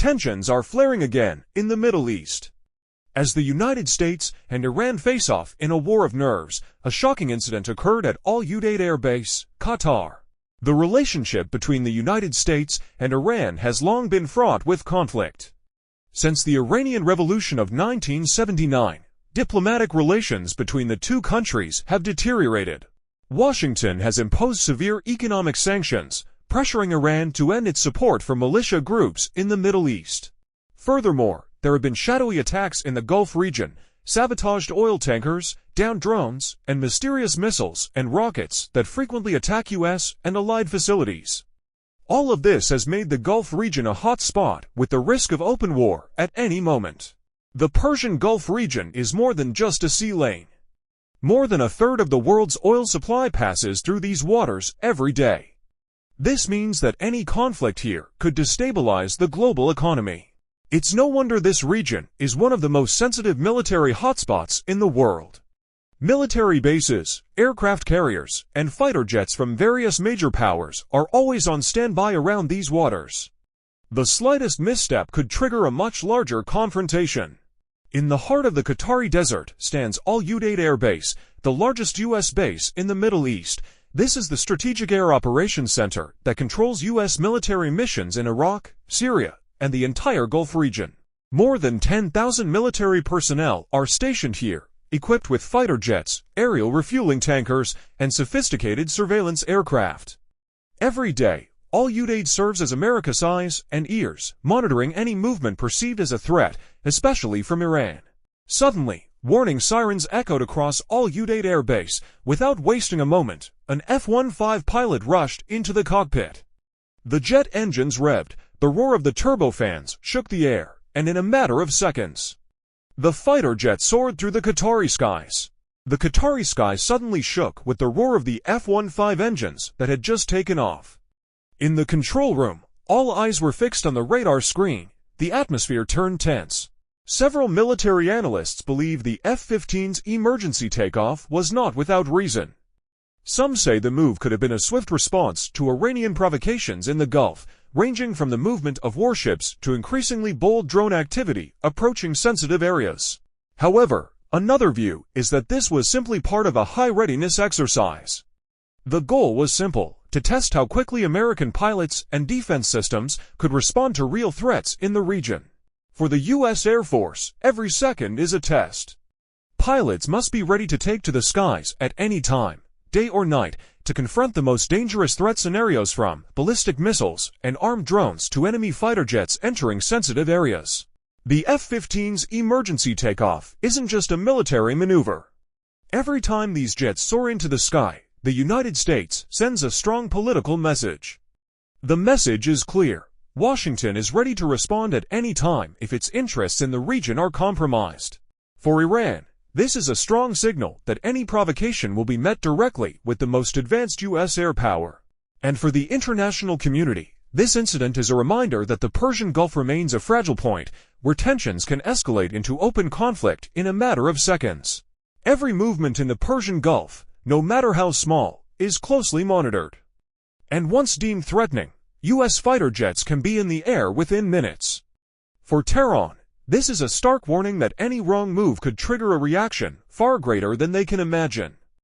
Tensions are flaring again in the Middle East. As the United States and Iran face off in a war of nerves, a shocking incident occurred at al-Udeid Air Base, Qatar. The relationship between the United States and Iran has long been fraught with conflict. Since the Iranian Revolution of 1979, diplomatic relations between the two countries have deteriorated. Washington has imposed severe economic sanctions, pressuring Iran to end its support for militia groups in the Middle East. Furthermore, there have been shadowy attacks in the Gulf region, sabotaged oil tankers, downed drones, and mysterious missiles and rockets that frequently attack US and allied facilities. All of this has made the Gulf region a hot spot with the risk of open war at any moment. The Persian Gulf region is more than just a sea lane. More than a third of the world's oil supply passes through these waters every day. This means that any conflict here could destabilize the global economy. It's no wonder this region is one of the most sensitive military hotspots in the world. Military bases, aircraft carriers, and fighter jets from various major powers are always on standby around these waters. The slightest misstep could trigger a much larger confrontation. In the heart of the Qatari desert stands al-Udeid Air Base, the largest U.S. base in the Middle East. This is the Strategic Air Operations Center that controls U.S. military missions in Iraq, Syria, and the entire Gulf region. More than 10,000 military personnel are stationed here, equipped with fighter jets, aerial refueling tankers, and sophisticated surveillance aircraft. Every day, al-Udeid serves as America's eyes and ears, monitoring any movement perceived as a threat, especially from Iran. Suddenly, warning sirens echoed across al-Udeid Air Base. Without wasting a moment, an F-15 pilot rushed into the cockpit. The jet engines revved, the roar of the turbofans shook the air, and in a matter of seconds, the fighter jet soared through the Qatari skies. The Qatari skies suddenly shook with the roar of the F-15 engines that had just taken off. In the control room, all eyes were fixed on the radar screen. The atmosphere turned tense. Several military analysts believe the F-15's emergency takeoff was not without reason. Some say the move could have been a swift response to Iranian provocations in the Gulf, ranging from the movement of warships to increasingly bold drone activity approaching sensitive areas. However, another view is that this was simply part of a high-readiness exercise. The goal was simple: to test how quickly American pilots and defense systems could respond to real threats in the region. For the U.S. Air Force, every second is a test. Pilots must be ready to take to the skies at any time, day or night, to confront the most dangerous threat scenarios, from ballistic missiles and armed drones to enemy fighter jets entering sensitive areas. The F-15's emergency takeoff isn't just a military maneuver. Every time these jets soar into the sky, the United States sends a strong political message. The message is clear: Washington is ready to respond at any time if its interests in the region are compromised. For Iran, this is a strong signal that any provocation will be met directly with the most advanced U.S. air power. And for the international community, this incident is a reminder that the Persian Gulf remains a fragile point where tensions can escalate into open conflict in a matter of seconds. Every movement in the Persian Gulf, no matter how small, is closely monitored. And once deemed threatening, U.S. fighter jets can be in the air within minutes. For Tehran, this is a stark warning that any wrong move could trigger a reaction far greater than they can imagine.